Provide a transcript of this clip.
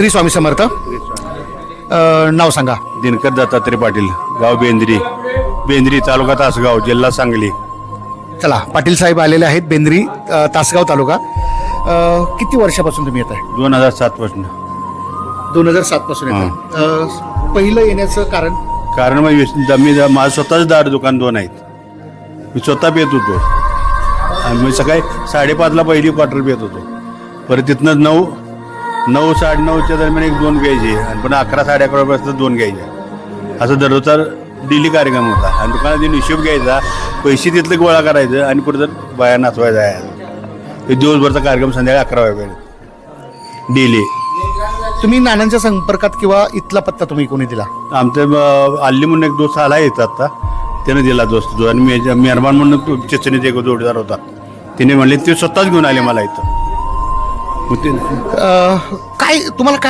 श्री स्वामी समर्थ. नाव सांगा. दिनकर दत्तात्रय पाटील, गाव बेंद्री, बेंद्री तालुका तासगाव, जिल्हा सांगली. चला, पाटील साहेब आलेले आहेत बेंद्री, तासगाव तालुका. किती वर्षापासून तुम्ही येत आहे? 2007 पासून. 2007 पासून येत आहे. पहिलं येण्याचं कारण? मी माझं स्वतःच दार दुकान 2 आहेत. मी स्वतः पेत होतो आणि मी सकाळी 5:30ला पहिली क्वार्टर पेत होतो. परत तिथनं 9 साडेनऊच्या दरम्यान 1-2 घ्यायचे आणि पण 11 साडे11 2 घ्यायचे. असं दररोजचा डेली कार्यक्रम होता. आणि दुकानात येऊन हिशोब घ्यायचा, पैसे तिथलं गोळा करायचं आणि पुढे जर बाया नाचवायला जायचं. ते दिवसभरचा कार्यक्रम संध्याकाळी 11 वाजेपर्यंत डेली. तुम्ही नानांच्या संपर्कात किंवा इथला पत्ता तुम्ही कोणी दिला? आमचं अल्ली म्हणून एक दोस्त आला येत आता, त्याने दिला दोस्त जो. आणि मेहरबान म्हणून चिचणीत एक जोडीदार होता, तिने म्हणले ते स्वतःच घेऊन आले मला इथं. काय तुम्हाला काय